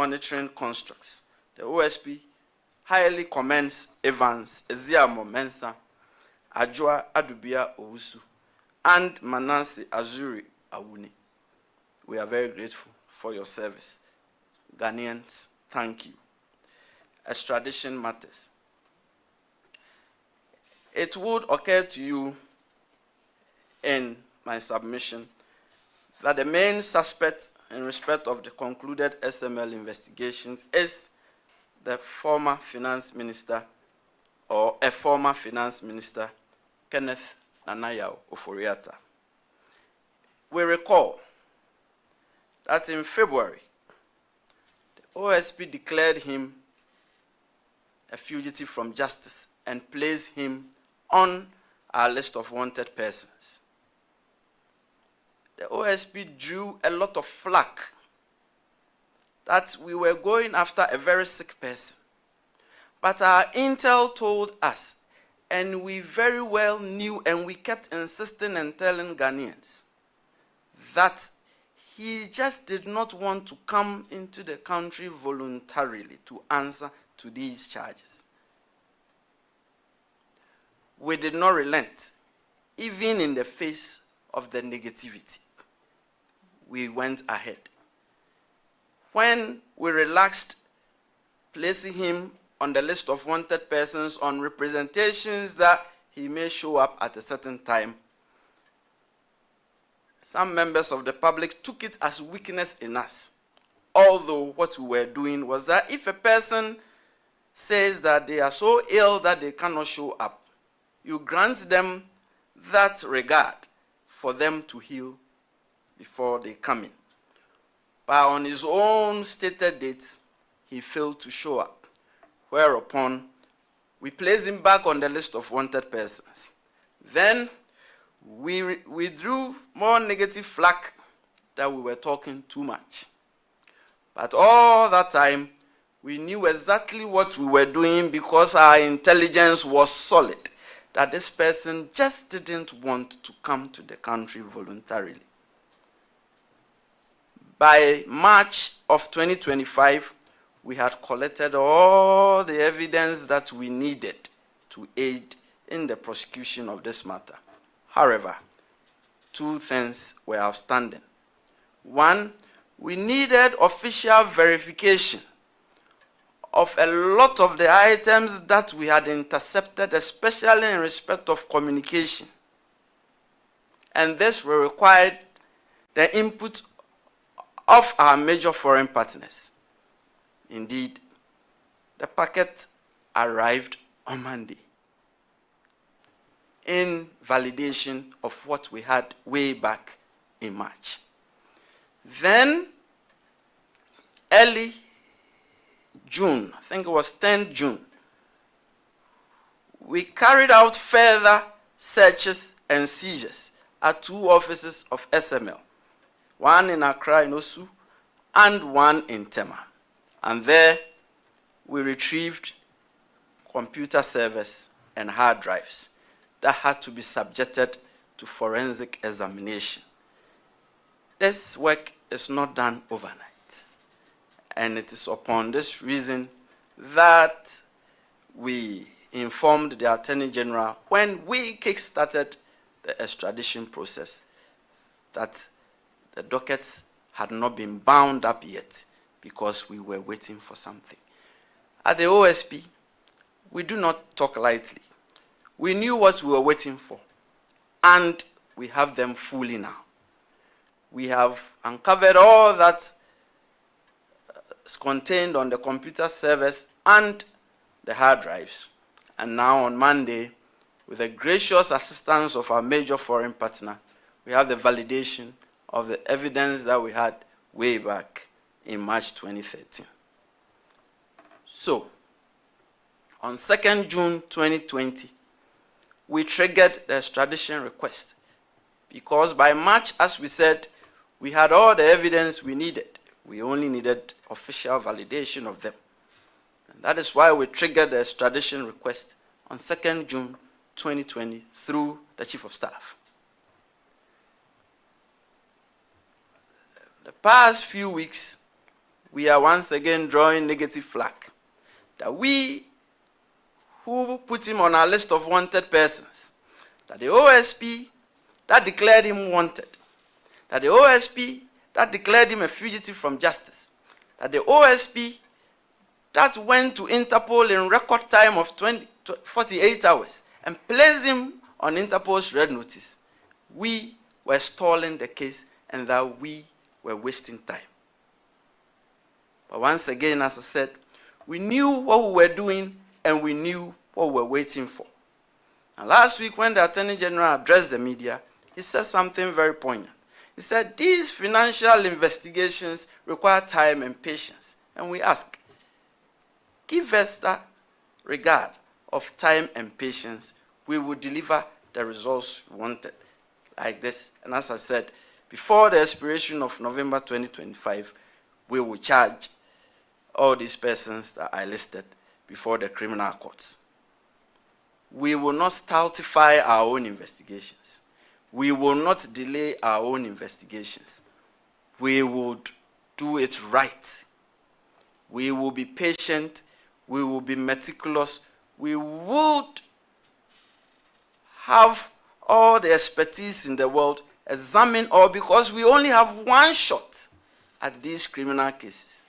monitoring constructs. The OSP highly commends Evans Eziamo Mensah, Ajua Adubia Owusu, and Manase Azuri Awuni. We are very grateful for your service. Ghanaians, thank you. Extradition matters. It would occur to you in my submission that the main suspect in respect of the concluded SML investigations is the former finance minister, or a former finance minister, Kenneth Nanayao Oforiatta. We recall that in February, the OSP declared him a fugitive from justice and placed him on our list of wanted persons. The OSP drew a lot of flack that we were going after a very sick person. But our intel told us, and we very well knew, and we kept insisting and telling Ghanaians, that he just did not want to come into the country voluntarily to answer to these charges. We did not relent, even in the face of the negativity. We went ahead. When we relaxed, placing him on the list of wanted persons on representations that he may show up at a certain time, some members of the public took it as weakness in us. Although what we were doing was that if a person says that they are so ill that they cannot show up, you grant them that regard for them to heal before they come in. But on his own stated date, he failed to show up, whereupon we placed him back on the list of wanted persons. Then we withdrew more negative flack that we were talking too much. But all that time, we knew exactly what we were doing because our intelligence was solid, that this person just didn't want to come to the country voluntarily. By March of 2025, we had collected all the evidence that we needed to aid in the prosecution of this matter. However, two things were outstanding. One, we needed official verification of a lot of the items that we had intercepted, especially in respect of communication. And this required the input of our major foreign partners. Indeed, the packet arrived on Monday in validation of what we had way back in March. Then, early June, I think it was 10th June, we carried out further searches and seizures at two offices of SML, one in Accra in Osu and one in Tema. And there we retrieved computer servers and hard drives that had to be subjected to forensic examination. This work is not done overnight. And it is upon this reason that we informed the Attorney General when we kick-started the extradition process that the dockets had not been bound up yet because we were waiting for something. At the OSP, we do not talk lightly. We knew what we were waiting for, and we have them fully now. We have uncovered all that is contained on the computer servers and the hard drives. And now on Monday, with the gracious assistance of our major foreign partner, we have the validation of the evidence that we had way back in March 2013. So, on 2nd June 2020, we triggered the extradition request because by March, as we said, we had all the evidence we needed. We only needed official validation of them. And that is why we triggered the extradition request on 2nd June 2020 through the Chief of Staff. The past few weeks, we are once again drawing negative flag. That we who put him on our list of wanted persons, that the OSP that declared him wanted, that the OSP that declared him a fugitive from justice, that the OSP that went to Interpol in record time of 48 hours and placed him on Interpol's red notice, we were stalling the case and that we were wasting time. But once again, as I said, we knew what we were doing and we knew what we were waiting for. And last week when the Attorney General addressed the media, he said something very poignant. He said, these financial investigations require time and patience. And we ask, give us that regard of time and patience, we will deliver the results we wanted, like this. And as I said, before the expiration of November 2025, we will charge all these persons that I listed before the criminal courts. We will not stultify our own investigations. We will not delay our own investigations. We would do it right. We will be patient. We will be meticulous. We would have all the expertise in the world examine all, because we only have one shot at these criminal cases.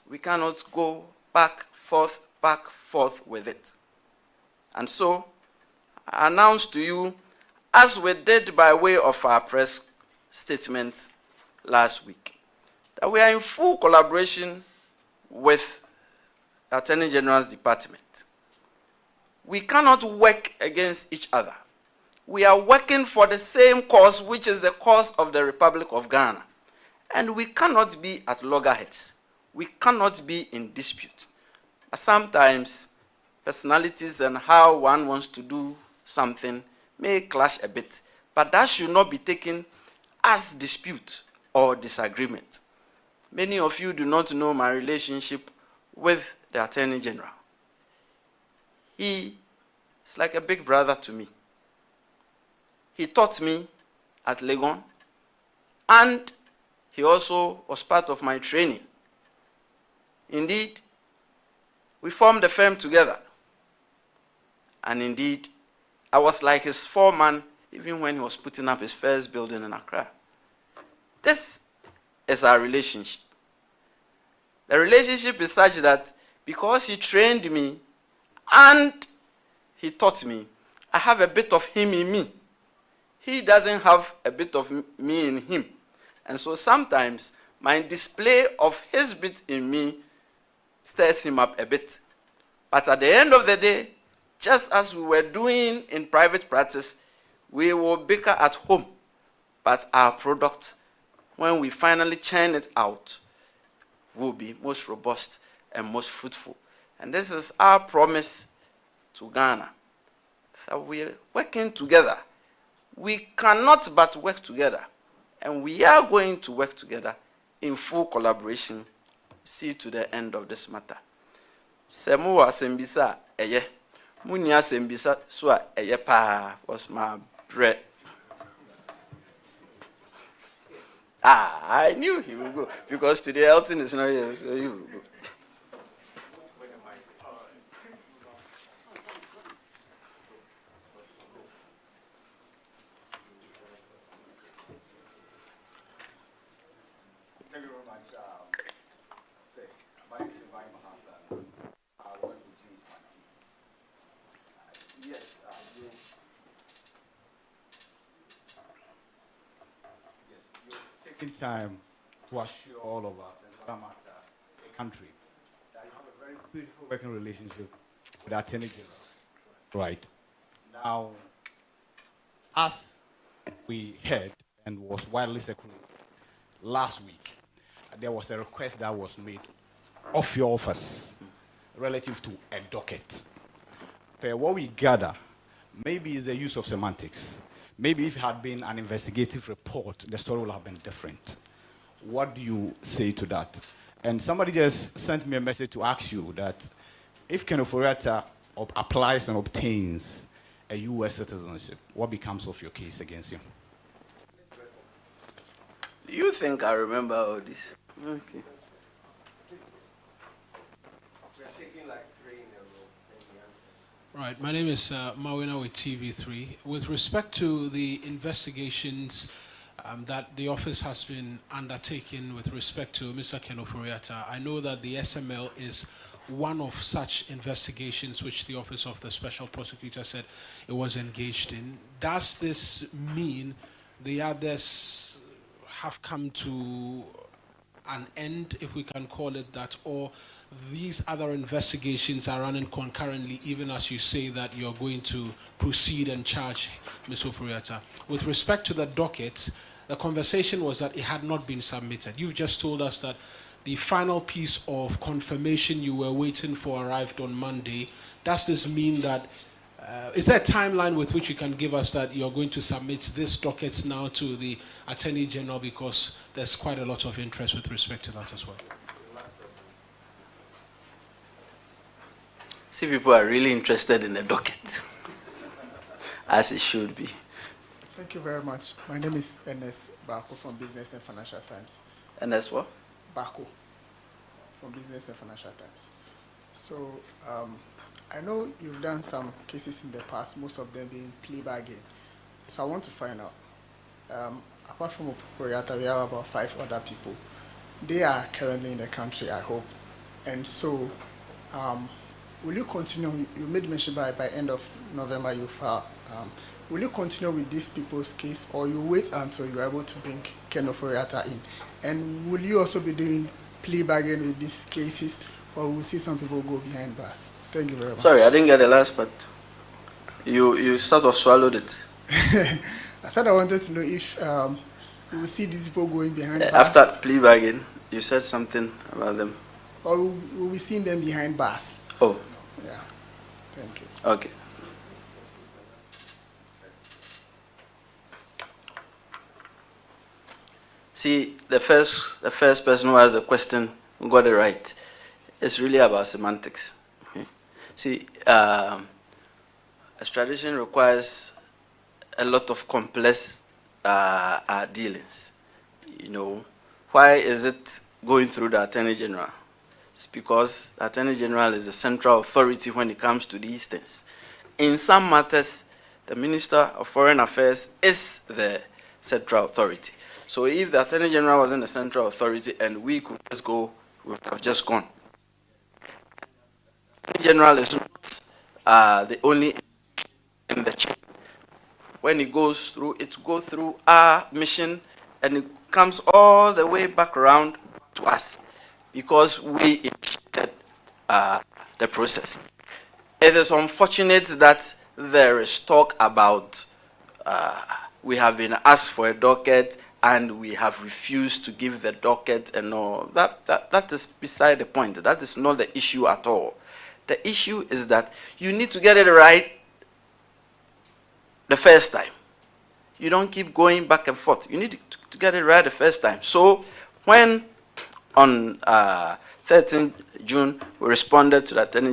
We cannot go back, forth with it. And so, I announce to you, as we did by way of our press statement last week, that we are in full collaboration with the Attorney General's department. We cannot work against each other. We are working for the same cause, which is the cause of the Republic of Ghana. And we cannot be at loggerheads. We cannot be in dispute. Sometimes, personalities and how one wants to do something may clash a bit, but that should not be taken as dispute or disagreement. Many of you do not know my relationship with the Attorney General. He is like a big brother to me. He taught me at Legon, and he also was part of my training. Indeed, we formed the firm together. And indeed, I was like his foreman even when he was putting up his first building in Accra. This is our relationship. The relationship is such that because he trained me and he taught me, I have a bit of him in me. He doesn't have a bit of me in him. And so sometimes my display of his bit in me stirs him up a bit. But at the end of the day, just as we were doing in private practice, we will bicker at home. But our product, when we finally churn it out, will be most robust and most fruitful. And this is our promise to Ghana, that we are working together. We cannot but work together. And we are going to work together in full collaboration, see to the end of this matter. Semu wa sembisa eye. Munia sembisa swa eye pa was my bread. I knew he would go because today Elton is not here, so he will go. Thank you very much. My name is Ibrahim Hassan. I work with James Martin. Yes, you've taken time to assure all of us and for that matter, the country, that you have a very beautiful working relationship with our Attorney General. Right. Now, as we heard and was widely circulated last week, there was a request that was made of your office relative to a docket. Per what we gather, maybe it's the use of semantics. Maybe if it had been an investigative report, the story would have been different. What do you say to that? And somebody just sent me a message to ask you that if Kenneth Ofori-Atta applies and obtains a U.S. citizenship, what becomes of your case against him? You think I remember all this? Okay. Right, my name is Mawina with TV3. With respect to the investigations that the office has been undertaking with respect to Mr. Ken Ofori-Atta, I know that the SML is one of such investigations which the Office of the Special Prosecutor said it was engaged in. Does this mean the others have come to an end, if we can call it that, or these other investigations are running concurrently, even as you say that you're going to proceed and charge Ms. Ofori-Atta? With respect to the docket, the conversation was that it had not been submitted. You've just told us that the final piece of confirmation you were waiting for arrived on Monday. Does this mean that, is there a timeline with which you can give us that you're going to submit this docket now to the Attorney General, because there's quite a lot of interest with respect to that as well? See, people are really interested in the docket, as it should be. Thank you very much. My name is Ernest Bako from Business and Financial Times. And that's what? Bako from Business and Financial Times. So, I know you've done some cases in the past, most of them being plea bargain. So I want to find out, apart from Ofori-Atta, we have about 5 other people. They are currently in the country, I hope. And so, will you continue? You made mention by end of November you file. Will you continue with these people's case, or you wait until you're able to bring Ken Ofori-Atta in? And will you also be doing plea bargain with these cases, or will see some people go behind bars? Thank you very much. Sorry, I didn't get the last part. You sort of swallowed it. I said I wanted to know if you will see these people going behind bars. After plea bargain, you said something about them. Or will we see them behind bars? Oh. Yeah. Thank you. Okay. See, the first person who has the question who got it right. It's really about semantics. Okay? See, extradition requires a lot of complex dealings. You know, why is it going through the Attorney General? It's because the Attorney General is the central authority when it comes to these things. In some matters, the Minister of Foreign Affairs is the central authority. So if the Attorney General wasn't the central authority and we could just go, we would have just gone. The Attorney General is not the only in the chain. When it goes through, it goes through our mission and it comes all the way back around to us because we initiated the process. It is unfortunate that there is talk about we have been asked for a docket and we have refused to give the docket and all. That is beside the point. That is not the issue at all. The issue is that you need to get it right the first time. You don't keep going back and forth. You need to get it right the first time. So when on 13th June we responded to the Attorney